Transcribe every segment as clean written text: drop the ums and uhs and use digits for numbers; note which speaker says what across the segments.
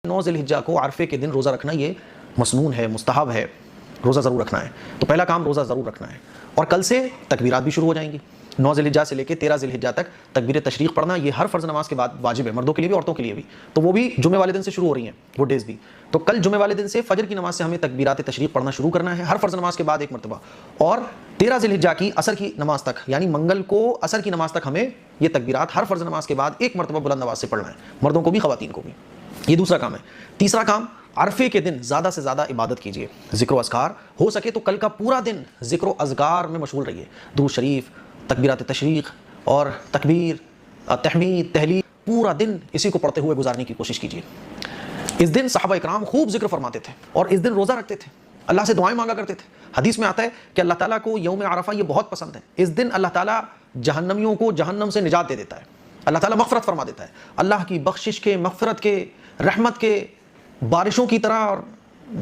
Speaker 1: 9 ذی الحجہ کو عرفے کے دن روزہ رکھنا یہ مسنون ہے، مستحب ہے، روزہ ضرور رکھنا ہے. تو پہلا کام روزہ ضرور رکھنا ہے. اور کل سے تکبیرات بھی شروع ہو جائیں گی. 9 ذی الحجہ سے لے کے 13 ذی الحجہ تک تکبیر تشریق پڑھنا یہ ہر فرض نماز کے بعد واجب ہے، مردوں کے لیے بھی عورتوں کے لیے بھی. تو وہ بھی جمعے والے دن سے شروع ہو رہی ہیں وہ ڈیز بھی. تو کل جمعے والے دن سے فجر کی نماز سے ہمیں تکبیرات تشریق پڑھنا شروع کرنا ہے ہر فرض نماز کے بعد ایک مرتبہ. اور 13 ذی الحجہ کی عصر کی نماز تک، یعنی منگل کو عصر کی نماز تک ہمیں یہ تکبیرات ہر فرض نماز کے بعد ایک مرتبہ بلند آواز سے پڑھنا ہے، مردوں کو بھی خواتین کو بھی. یہ دوسرا کام ہے. تیسرا کام، عرفے کے دن زیادہ سے زیادہ عبادت کیجیے، ذکر و اذکار. ہو سکے تو کل کا پورا دن ذکر و اذکار میں مشغول رہیے. درود شریف، تکبیرات تشریق اور تکبیر، تحمید، تہلیل، پورا دن اسی کو پڑھتے ہوئے گزارنے کی کوشش کیجیے. اس دن صحابہ اکرام خوب ذکر فرماتے تھے اور اس دن روزہ رکھتے تھے، اللہ سے دعائیں مانگا کرتے تھے. حدیث میں آتا ہے کہ اللہ تعالیٰ کو یوم عرفہ یہ بہت پسند ہے. اس دن اللہ تعالیٰ جہنمیوں کو جہنم سے نجات دے دیتا ہے، اللہ تعالیٰ مغفرت فرما دیتا ہے. اللہ کی بخشش کے، مغفرت کے، رحمت کے بارشوں کی طرح اور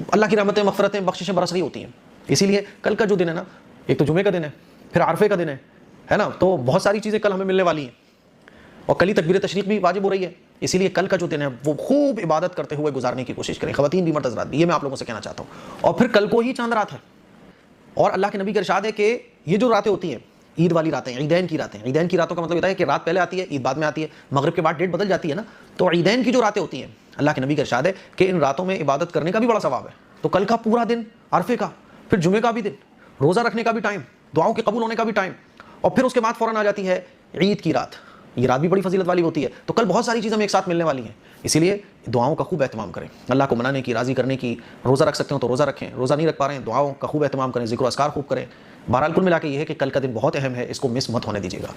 Speaker 1: اللہ کی رحمتیں، مغفرتیں، بخششیں برس رہی ہوتی ہیں. اسی لیے کل کا جو دن ہے نا، ایک تو جمعے کا دن ہے، پھر عرفے کا دن ہے نا، تو بہت ساری چیزیں کل ہمیں ملنے والی ہیں. اور کل ہی تکبیر تشریق بھی واجب ہو رہی ہے. اسی لیے کل کا جو دن ہے وہ خوب عبادت کرتے ہوئے گزارنے کی کوشش کریں، خواتین بھی مرد حضرات بھی. یہ میں آپ لوگوں سے کہنا چاہتا ہوں. اور پھر کل کو ہی چاند رات ہے، اور اللہ کے نبی کا ارشاد ہے کہ یہ جو راتیں ہوتی ہیں عید والی راتیں، عیدین کی راتیں. عیدین کی راتوں کا مطلب یہ ہے کہ رات پہلے آتی ہے، عید بعد میں آتی ہے، مغرب کے بعد ڈیٹ بدل جاتی ہے نا. تو عیدین کی جو راتیں ہوتی ہیں، اللہ کے نبی کا ارشاد ہے کہ ان راتوں میں عبادت کرنے کا بھی بڑا ثواب ہے. تو کل کا پورا دن عرفے کا، پھر جمعے کا بھی دن، روزہ رکھنے کا بھی ٹائم، دعاؤں کے قبول ہونے کا بھی ٹائم، اور پھر اس کے بعد فوراً آ جاتی ہے عید کی رات. یہ رات بھی بڑی فضیلت والی ہوتی ہے. تو کل بہت ساری چیزیں ہمیں ایک ساتھ ملنے والی ہیں. اسی لیے دعاؤں کا خوب اہتمام کریں، اللہ کو منانے کی، راضی کرنے کی. روزہ رکھ سکتے ہو تو روزہ رکھیں، روزہ نہیں رکھ پا رہے ہیں دعاؤں کا خوب اہتمام کریں، ذکر و اذکار خوب کریں. بہرحال کل ملا کے یہ ہے کہ کل کا دن بہت اہم ہے، اس کو مس مت ہونے دیجیے گا.